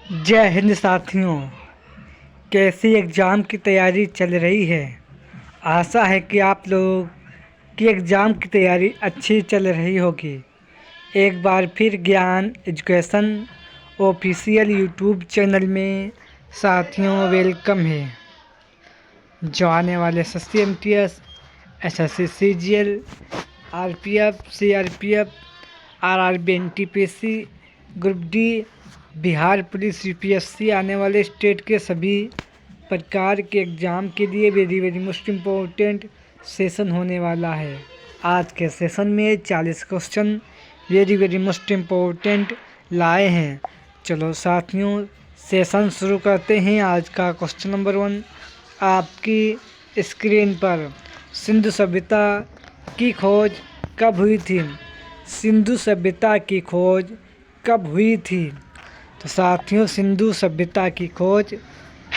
जय हिंद साथियों। कैसी एग्ज़ाम की तैयारी चल रही है। आशा है कि आप लोग की एग्ज़ाम की तैयारी अच्छी चल रही होगी। एक बार फिर ज्ञान एजुकेशन ऑफिशियल यूट्यूब चैनल में साथियों वेलकम है। जो आने वाले SSC MTS, SSC CGL, RPF, CRPF, RRB, NTPC, group D, Bihar police, UPSC आने वाले स्टेट के सभी प्रकार के एग्ज़ाम के लिए वेरी मोस्ट इम्पोर्टेंट सेशन होने वाला है। आज के सेशन में 40 क्वेश्चन वेरी मोस्ट इम्पोर्टेंट लाए हैं। चलो साथियों सेशन शुरू करते हैं। आज का क्वेश्चन नंबर 1 आपकी स्क्रीन पर, सिंधु सभ्यता की खोज कब हुई थी? सिंधु सभ्यता की खोज कब हुई थी? तो साथियों सिंधु सभ्यता की खोज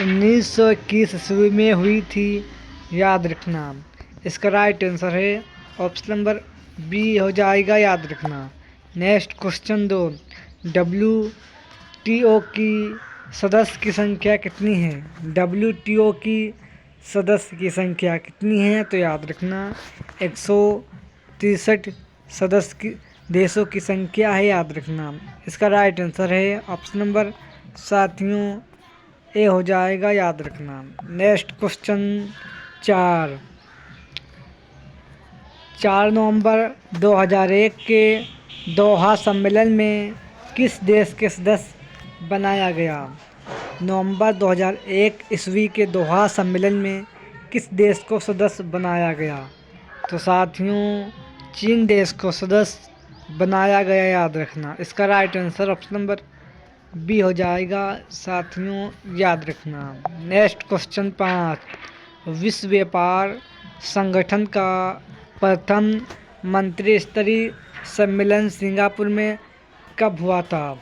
1921 ईस्वी में हुई थी, याद रखना। इसका राइट आंसर है ऑप्शन नंबर बी हो जाएगा, याद रखना। नेक्स्ट क्वेश्चन 2, WTO की सदस्य की संख्या कितनी है? WTO की सदस्य की संख्या कितनी है? तो याद रखना 163 सदस्य की देशों की संख्या है, याद रखना। इसका राइट आंसर है ऑप्शन नंबर साथियों ए हो जाएगा, याद रखना। नेक्स्ट क्वेश्चन 4 नवंबर 2001 के दोहा सम्मेलन में किस देश के सदस्य बनाया गया? नवंबर 2001 ईस्वी के दोहा सम्मेलन में किस देश को सदस्य बनाया गया? तो साथियों चीन देश को सदस्य बनाया गया, याद रखना। इसका right answer option number B हो जाएगा, साथियों याद रखना। नेक्स्ट क्वेश्चन 5 विश्व व्यापार संगठन का प्रथम मंत्री स्तरीय सम्मेलन सिंगापुर में कब हुआ था?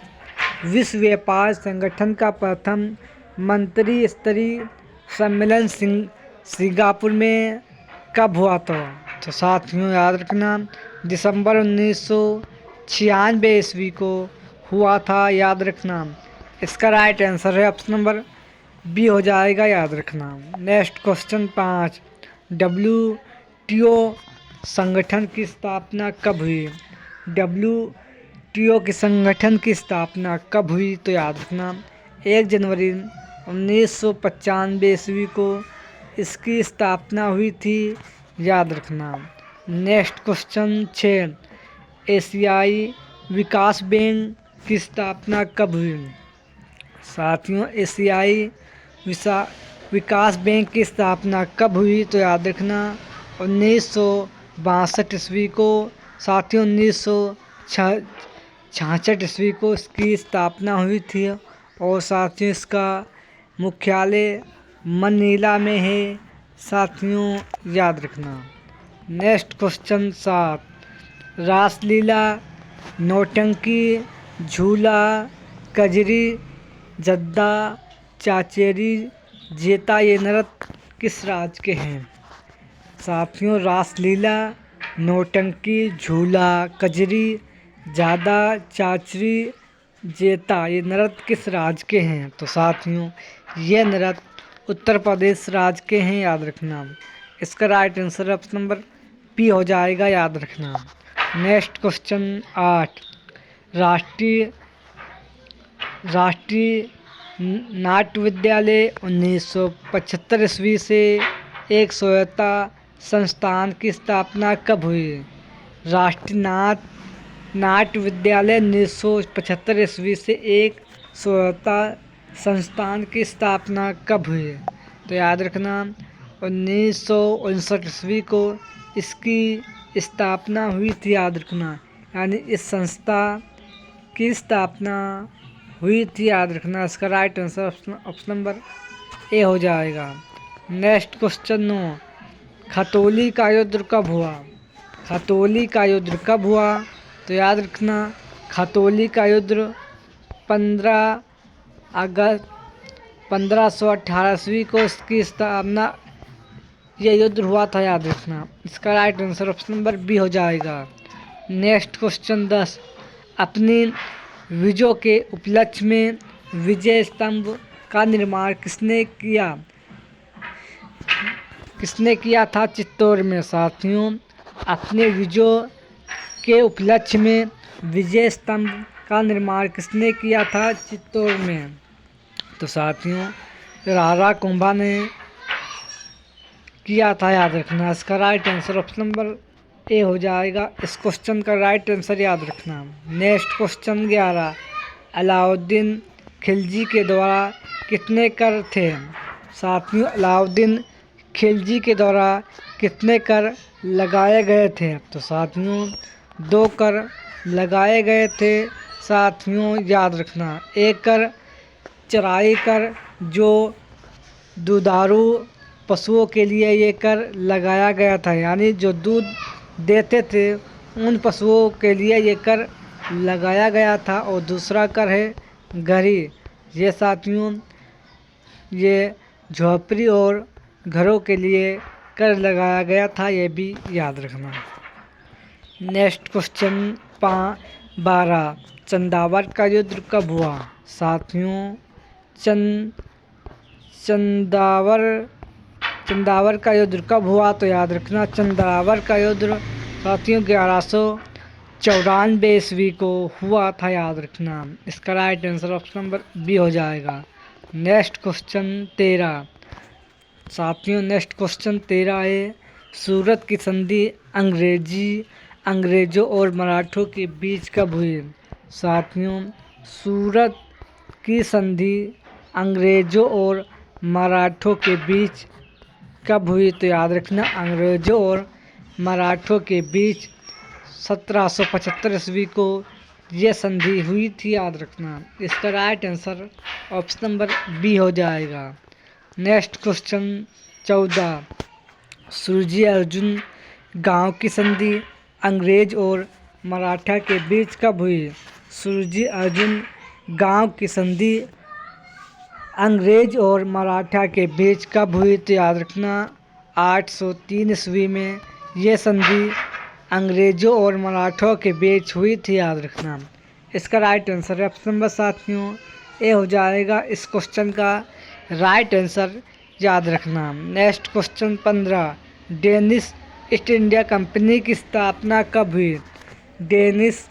विश्व व्यापार संगठन का प्रथम मंत्री स्तरीय सम्मेलन सिंगापुर में कब हुआ था? तो साथियों याद रखना दिसंबर 1996 ईस्वी को हुआ था, याद रखना। इसका राइट आंसर है ऑप्शन नंबर बी हो जाएगा, याद रखना। नेक्स्ट क्वेश्चन 5 WTO संगठन की स्थापना कब हुई? WTO के संगठन की स्थापना कब हुई? तो याद रखना 1 जनवरी 1995 ईस्वी को इसकी स्थापना हुई थी, याद रखना। नेक्स्ट क्वेश्चन 6 एशियाई विकास बैंक की स्थापना कब हुई? साथियों एशियाई विकास बैंक की स्थापना कब हुई? तो याद रखना 1962 ईस्वी को। साथियों 1966 ईस्वी को इसकी स्थापना हुई थी और साथियों इसका मुख्यालय मनीला में है, साथियों याद रखना। नेक्स्ट क्वेश्चन 7 रासलीला, नौटंकी, झूला, कजरी, जद्दा, चाचेरी, जेता ये नृत्य किस राज्य के हैं? साथियों रासलीला, नौटंकी, झूला, कजरी, जादा, चाचरी, जेता ये नृत्य किस राज्य के हैं? तो साथियों ये नृत्य उत्तर प्रदेश राज्य के हैं, याद रखना। इसका right answer option number P हो जाएगा, याद रखना। नेक्स्ट क्वेश्चन 8 राष्ट्रीय नाट्य विद्यालय 1975 ईस्वी से एक स्वायत्ता संस्थान की स्थापना कब हुई? राष्ट्रीय नाट्य विद्यालय 1975 ईस्वी से एक स्वायत्ता संस्थान की स्थापना कब हुई? तो याद रखना 1959 ईस्वी को इसकी स्थापना हुई थी, याद रखना। यानी इस संस्था की स्थापना हुई थी, याद रखना। इसका right answer option number A हो जाएगा। नेक्स्ट क्वेश्चन 9 खतौली का युद्ध कब हुआ? खतौली का युद्ध कब हुआ? तो याद रखना खतौली का युद्ध 15 अगस्त 1518 ईस्वी को इसकी स्थापना यह युद्ध हुआ था, याद रखना। इसका right answer option number B हो जाएगा। नेक्स्ट क्वेश्चन 10 अपनी विजयों के उपलक्ष्य में विजय स्तंभ का निर्माण किसने किया था? चित्तौड़ में। साथियों, अपने विजय के उपलक्ष्य में विजय स्तंभ का निर्माण किसने किया था? चित्तौड़ में। तो साथियों, रारा कुंभा ने किया था, याद रखना। इसका right answer option number A हो जाएगा। इस क्वेश्चन का राइट आंसर याद रखना। नेक्स्ट क्वेश्चन 11, अलाउद्दीन खिलजी के द्वारा कितने कर थे? साथियों, अलाउद्दीन खिलजी के द्वारा कितने कर लगाए गए थे? तो साथियों, 2 कर लगाए गए थे। साथियों, याद रखना। एक कर चराई कर, जो दुधारू पशुओं के लिए ये कर लगाया गया था, यानी जो दूध देते थे उन पशुओं के लिए ये कर लगाया गया था। और दूसरा कर है घरी। ये साथियों, ये झोपड़ी और घरों के लिए कर लगाया गया था, ये भी याद रखना। नेक्स्ट क्वेश्चन 12, चंदावर का युद्ध कब हुआ? साथियों, चंदावर का युद्ध कब हुआ? तो याद रखना, चंदावर का युद्ध साथियों 1194 ईस्वी को हुआ था, याद रखना। इसका right answer option number B हो जाएगा। नेक्स्ट क्वेश्चन 13, साथियों, नेक्स्ट क्वेश्चन 13 है, सूरत की संधि अंग्रेजों और मराठों के बीच कब हुई? साथियों, सूरत की संधि अंग्रेजों और मराठों के बीच कब हुई? तो याद रखना, अंग्रेजों और मराठों के बीच 1775 ईस्वी को ये संधि हुई थी, याद रखना। इसका right answer option number B हो जाएगा। नेक्स्ट क्वेश्चन 14, सुरजी अर्जुन गांव की संधि अंग्रेज और मराठा के बीच कब हुई? सुरजी अर्जुन गांव की संधि अंग्रेज और मराठा के बीच कब हुई? तो याद रखना, 803 ईस्वी में ये संधि अंग्रेजों और मराठों के बीच हुई थी, याद रखना। इसका राइट आंसर है ऑप्शन नंबर साथियों ए हो जाएगा। इस क्वेश्चन का राइट आंसर याद रखना। Next question 15, Danish east India company की स्थापना कब हुई? डेनिश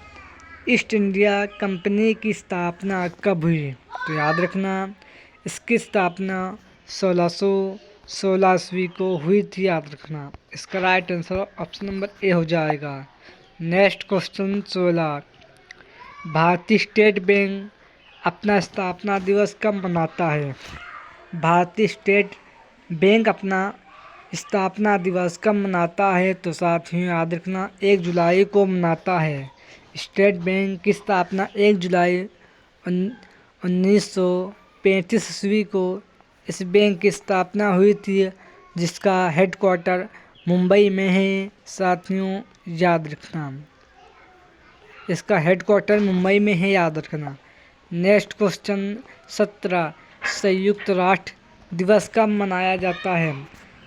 ईस्ट इंडिया कंपनी की स्थापना कब हुई? तो याद रखना, इसकी स्थापना 1616 ईस्वी को हुई थी, याद रखना। इसका right answer option number A हो जाएगा। नेक्स्ट क्वेश्चन 16, भारतीय स्टेट बैंक अपना स्थापना दिवस कब मनाता है? भारतीय स्टेट बैंक अपना स्थापना दिवस कब मनाता है? तो साथियों, याद रखना, 1 जुलाई को मनाता है। स्टेट बैंक की स्थापना 1 जुलाई 1935 ईस्वी को इस बैंक की स्थापना हुई थी, जिसका हेडक्वार्टर मुंबई में है। साथियों, याद रखना, इसका हेडक्वार्टर मुंबई में है, याद रखना। नेक्स्ट क्वेश्चन 17, संयुक्त राष्ट्र दिवस कब मनाया जाता है?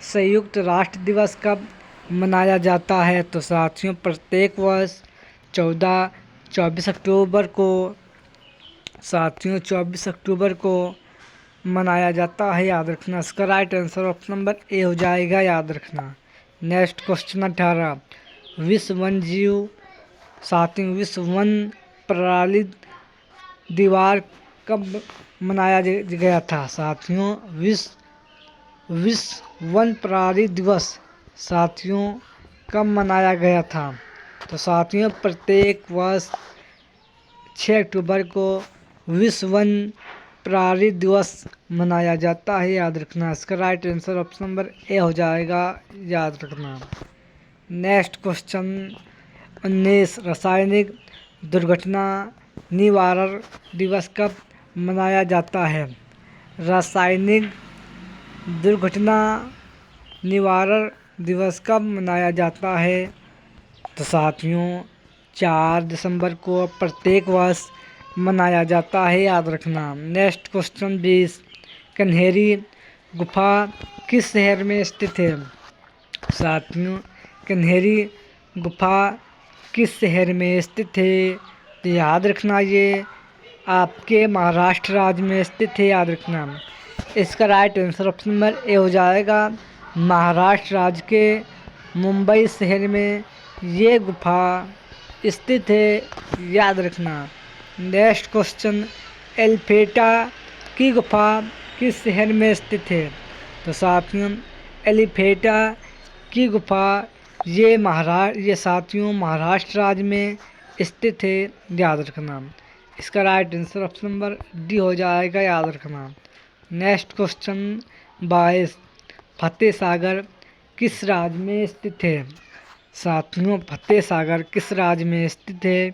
संयुक्त राष्ट्र दिवस कब मनाया जाता है? तो साथियों, प्रत्येक वर्ष 24 अक्टूबर को, साथियों 24 अक्टूबर को मनाया जाता है, याद रखना। इसका right answer option number A हो जाएगा, याद रखना। नेक्स्ट क्वेश्चन 18, विश्व वन जीव साथियों विश्व वन प्रणाली दिवस कब मनाया गया था? साथियों, विश्व वन प्रणाली दिवस साथियों कब मनाया गया था? तो साथियों, प्रत्येक वर्ष 6 अक्टूबर को विश्व वन प्रणाली दिवस मनाया जाता है, याद रखना। इसका right answer option number A हो जाएगा, याद रखना। नेक्स्ट क्वेश्चन 19, रासायनिक दुर्घटना निवारण दिवस कब मनाया जाता है? रासायनिक दुर्घटना निवारण दिवस कब मनाया जाता है? तो साथियों, 4 दिसंबर को प्रत्येक वर्ष मनाया जाता है, याद रखना। नेक्स्ट क्वेश्चन 20, कन्हेरी गुफा किस शहर में स्थित है? साथियों, कन्हेरी गुफा किस शहर में स्थित है? तो याद रखना, ये आपके महाराष्ट्र राज्य में स्थित है, याद रखना। इसका right answer option number A हो जाएगा। महाराष्ट्र राज्य के मुंबई शहर में ये गुफा स्थित है, याद रखना। नेक्स्ट क्वेश्चन, एलिफेंटा की गुफा किस शहर में स्थित है? तो साथियों, एलिफेंटा की गुफा ये साथियों महाराष्ट्र राज्य में स्थित है, याद रखना। इसका right answer option number D हो जाएगा, याद रखना। नेक्स्ट क्वेश्चन 22, फतेह सागर किस राज्य में स्थित है? साथियों, फतेह सागर किस राज्य में स्थित है?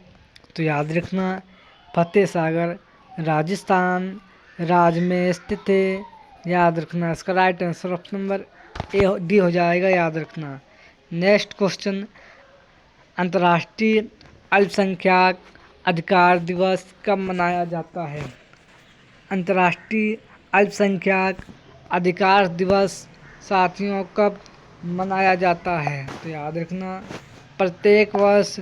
तो याद रखना, फतेह सागर राजस्थान राज्य में स्थित है, याद रखना। इसका right answer option number D हो जाएगा, याद रखना। नेक्स्ट क्वेश्चन, अंतर्राष्ट्रीय अल्पसंख्यक अधिकार दिवस कब मनाया जाता है? अंतर्राष्ट्रीय अल्पसंख्यक अधिकार दिवस साथियों कब मनाया जाता है? तो याद रखना, प्रत्येक वर्ष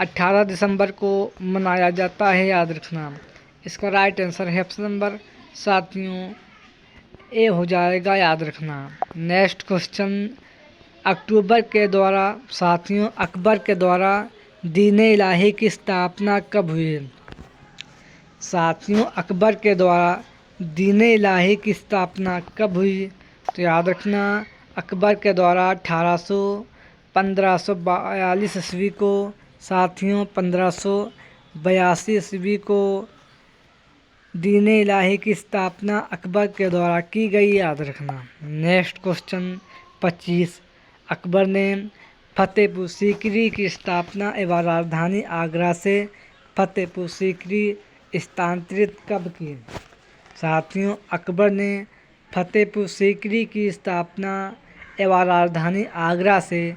18 दिसंबर को मनाया जाता है, याद रखना। इसका राइट आंसर है ऑप्शन नंबर साथियों ए हो जाएगा, याद रखना। नेक्स्ट क्वेश्चन, अक्टूबर के द्वारा साथियों अकबर के द्वारा दीन इलाही की स्थापना कब हुई? साथियों, अकबर के द्वारा दीन इलाही की स्थापना कब हुई? तो याद रखना, अकबर के द्वारा 1542 ईस्वी को साथियों 1582 ईस्वी को दीन इलाही की स्थापना अकबर के द्वारा की गई, याद रखना। नेक्स्ट क्वेश्चन 25, अकबर ने फतेहपुर सीकरी की स्थापना एवं राजधानी आगरा से फतेहपुर सीकरी स्थानांतरित कब की? साथियों, अकबर ने फतेहपुर सीकरी की स्थापना एवं राजधानी आगरा से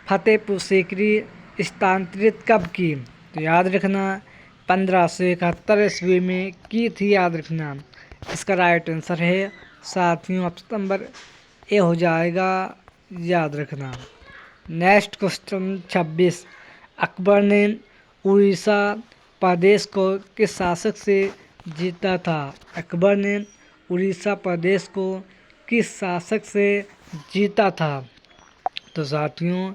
फतेहपुर सीकरी स्थानांतरित कब की? तो याद रखना, 1571 ईस्वी में की थी, याद रखना। इसका राइट आंसर है साथियों ऑप्शन नंबर ए हो जाएगा, याद रखना। नेक्स्ट क्वेश्चन 26, अकबर ने उड़ीसा प्रदेश को किस शासक से जीता था? अकबर ने उड़ीसा प्रदेश को किस शासक से जीता था? तो साथियों,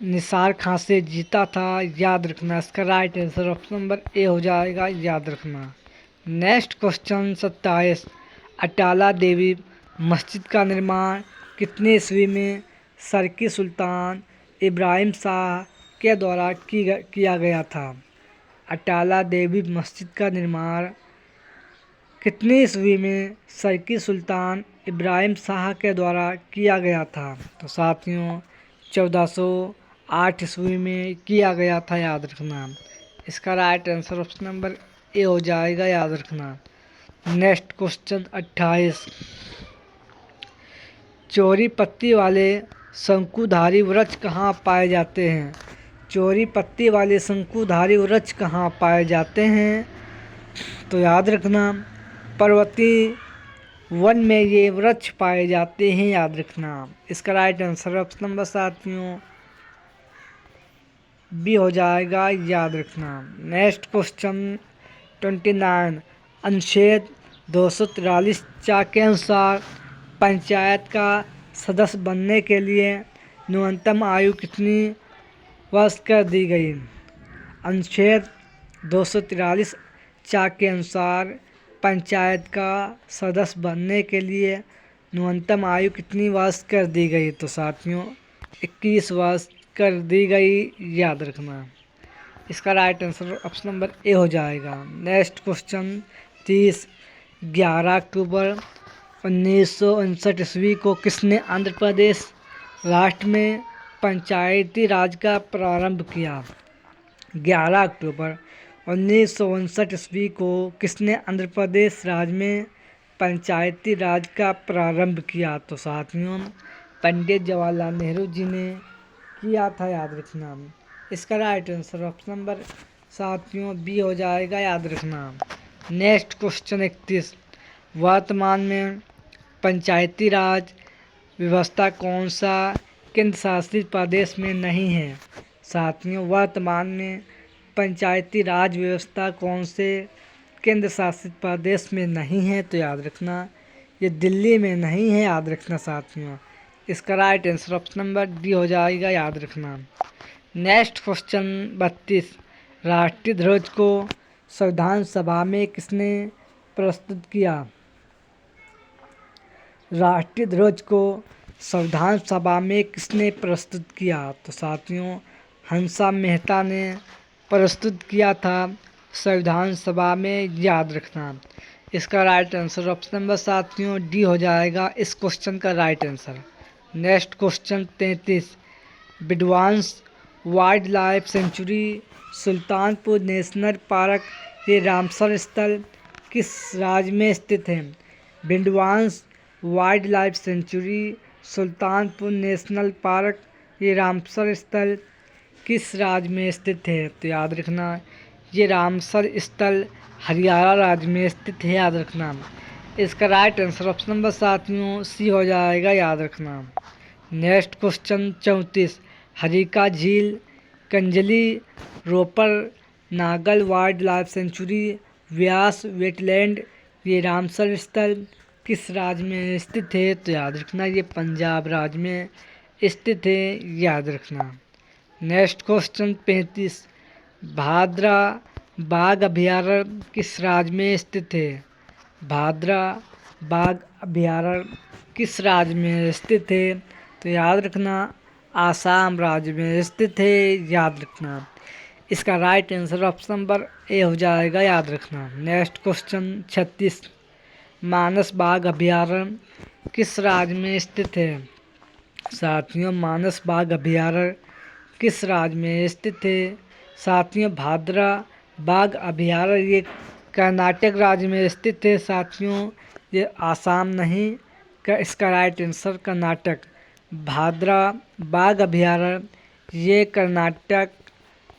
निसार खां से जीता था, याद रखना। इसका right answer option number A हो जाएगा, याद रखना। नेक्स्ट क्वेश्चन 27, अटाला देवी मस्जिद का निर्माण कितने ईस्वी में सरकी सुल्तान इब्राहिम शाह के द्वारा किया गया था? अटाला देवी मस्जिद का निर्माण कितने ईस्वी में सरकी सुल्तान इब्राहिम शाह के द्वारा किया गया था? तो साथियों, 1408 ईस्वी में किया गया था, याद रखना। इसका right answer option number A हो जाएगा, याद रखना। नेक्स्ट क्वेश्चन 28, चौरी पत्ती वाले शंकुधारी वृक्ष कहाँ पाए जाते हैं? चौरी पत्ती वाले शंकुधारी वृक्ष कहाँ पाए जाते हैं? तो याद रखना, पर्वतीय वन में ये वृक्ष पाए जाते हैं, याद रखना। इसका राइट आंसर ऑप्शन नंबर साथियों बी हो जाएगा, याद रखना। नेक्स्ट क्वेश्चन 29, अनुच्छेद 243 के अनुसार पंचायत का सदस्य बनने के लिए न्यूनतम आयु कितनी वर्ष कर दी गई? अनुच्छेद 243 के अनुसार पंचायत का सदस्य बनने के लिए न्यूनतम आयु कितनी वर्ष कर दी गई? तो साथियों 21 वर्ष कर दी गई, याद रखना। इसका right answer option number A हो जाएगा। नेक्स्ट क्वेश्चन 30, 11 अक्टूबर 1959 ईस्वी को किसने आंध्र प्रदेश राष्ट्र में पंचायती राज का प्रारंभ किया? 11 अक्टूबर 1959 ईस्वी को किसने आंध्र प्रदेश राज्य में पंचायती राज का प्रारंभ किया? तो साथियों, पंडित जवाहरलाल नेहरू जी ने किया था, याद रखना। इसका राइट आंसर ऑप्शन नंबर साथियों बी हो जाएगा, याद रखना। नेक्स्ट क्वेश्चन 31, वर्तमान में पंचायती राज व्यवस्था कौन सा केंद्र शासित प्रदेश में नहीं है? साथियों, वर्तमान में पंचायती राज व्यवस्था कौन से केंद्र शासित प्रदेश में नहीं है? तो याद रखना ये दिल्ली में नहीं है, याद रखना साथियों। इसका right answer option number D हो जाएगा, याद रखना। नेक्स्ट क्वेश्चन 32, राष्ट्रीय ध्वज को संविधान सभा में किसने प्रस्तुत किया? राष्ट्रीय ध्वज को संविधान सभा में किसने प्रस्तुत किया? तो साथियों हंसा मेहता ने प्रस्तुत किया था संविधान सभा में, याद रखना। इसका राइट आंसर ऑप्शन नंबर साथियों डी हो जाएगा इस क्वेश्चन का right answer. Next question 33, Bhindawas wildlife sanctuary, Sultanpur national park, ये रामसर स्थल किस राज्य में स्थित है? Bhindawas wildlife sanctuary, Sultanpur national park, ये रामसर स्थल किस राज्य में स्थित है? तो याद रखना ये रामसर स्थल हरियाणा राज्य में स्थित है, याद रखना। इसका राइट आंसर ऑप्शन नंबर साथियों सी हो जाएगा, याद रखना। नेक्स्ट क्वेश्चन 34, हरिका झील, Kanjli, Ropar Nangal wildlife sanctuary, Beas wetland, ये रामसर स्थल किस राज्य में स्थित है? तो याद रखना ये पंजाब राज्य में स्थित है, याद रखना। नेक्स्ट क्वेश्चन 35, भादरा बाघ अभयारण्य किस राज्य में स्थित है? भादरा बाघ अभयारण्य किस राज्य में स्थित है? तो याद रखना आसाम राज्य में स्थित है, याद रखना। इसका right answer option number A हो जाएगा, याद रखना। नेक्स्ट क्वेश्चन 36, मानस बाघ अभयारण्य किस राज्य में स्थित है? साथियों मानस बाघ अभयारण्य किस राज्य में स्थित है? साथियों भादरा बाघ अभयारण्य ये कर्नाटक राज्य में स्थित है साथियों, ये आसाम नहीं। इसका राइट आंसर कर्नाटक। भादरा बाघ अभयारण्य ये कर्नाटक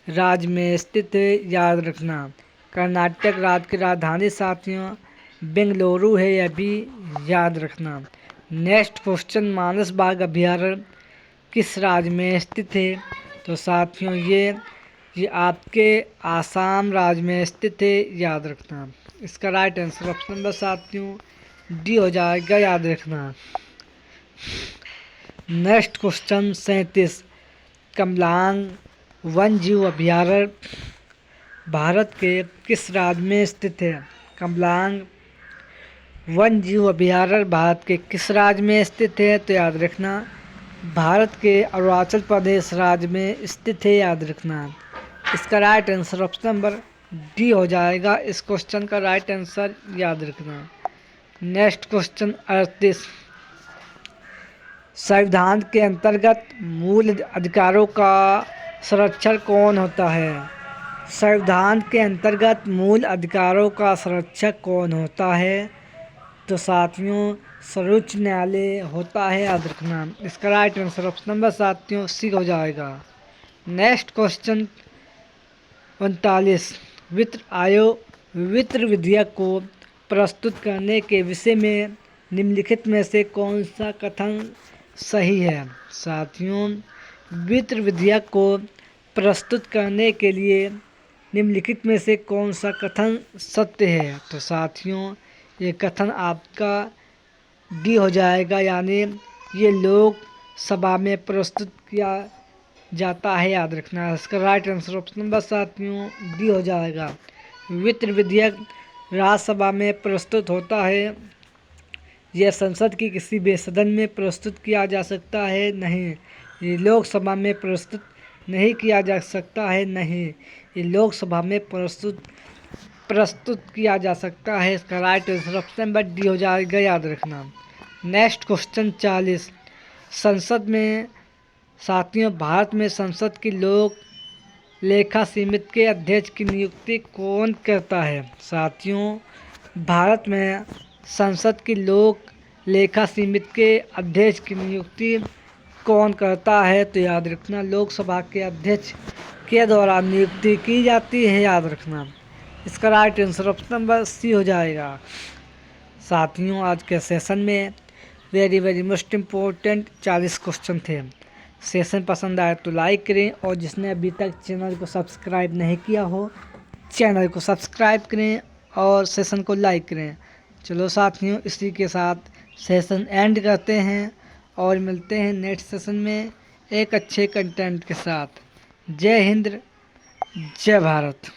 राज्य में स्थित है, याद रखना। कर्नाटक राज्य की राजधानी साथियों बेंगलुरु है, यह भी याद रखना। नेक्स्ट क्वेश्चन, मानस बाघ अभयारण्य किस राज्य में स्थित है? तो साथियों ये आपके आसाम राज्य में स्थित है, याद रखना। इसका राइट आंसर ऑप्शन नंबर साथियों डी हो जाएगा, याद रखना। नेक्स्ट क्वेश्चन 37, कमलांग वन जीव अभयारण्य भारत के किस राज्य में स्थित है? कमलांग वन जीव अभयारण्य भारत के किस राज्य में स्थित है? तो याद रखना भारत के अरुणाचल प्रदेश राज्य में स्थित है, याद रखना। इसका right answer option number D हो जाएगा, इस क्वेश्चन का राइट आंसर, याद रखना। नेक्स्ट क्वेश्चन 38, संविधान के अंतर्गत मूल अधिकारों का संरक्षण कौन होता है? संविधान के अंतर्गत मूल अधिकारों का संरक्षक कौन होता है? तो साथियों सर्वोच्च न्यायालय होता है, याद रखना। इसका राइट आंसर ऑप्शन नंबर साथियों सी हो जाएगा। नेक्स्ट क्वेश्चन 39, वित्त आयोग वित्त विधेयक को प्रस्तुत करने के विषय में निम्नलिखित में से कौन सा कथन सही है? साथियों वित्त विधेयक को प्रस्तुत करने के लिए निम्नलिखित में से कौन सा कथन सत्य है? तो साथियों ये कथन आपका डी हो जाएगा, यानी ये लोक सभा में प्रस्तुत किया जाता है, याद रखना। इसका राइट आंसर ऑप्शन नंबर साथियों डी हो जाएगा। वित्त विधेयक राज्यसभा में प्रस्तुत होता है, यह संसद की किसी भी सदन में प्रस्तुत किया जा सकता है नहीं। ये लोकसभा में प्रस्तुत नहीं किया जा सकता है नहीं। ये लोकसभा में प्रस्तुत किया जा सकता है। इसका right answer option number D हो जाएगा, याद रखना। नेक्स्ट क्वेश्चन 40, संसद में साथियों भारत में संसद की लोक लेखा समिति के अध्यक्ष की नियुक्ति कौन करता है? साथियों भारत में संसद की लोक लेखा समिति के अध्यक्ष की नियुक्ति कौन करता है? तो याद रखना लोकसभा के अध्यक्ष के द्वारा नियुक्ति की जाती है, याद रखना। इसका right answer option number C हो जाएगा। साथियों आज के सेशन में वेरी मोस्ट इम्पोर्टेंट 40 क्वेश्चन थे। सेशन पसंद आए तो लाइक करें, और जिसने अभी तक चैनल को सब्सक्राइब नहीं किया हो चैनल को सब्सक्राइब करें और सेशन को लाइक करें। चलो साथियों, इसी के साथ सेशन एंड करते हैं और मिलते हैं नेक्स्ट सेशन में एक अच्छे कंटेंट के साथ। जय हिंद, जय भारत।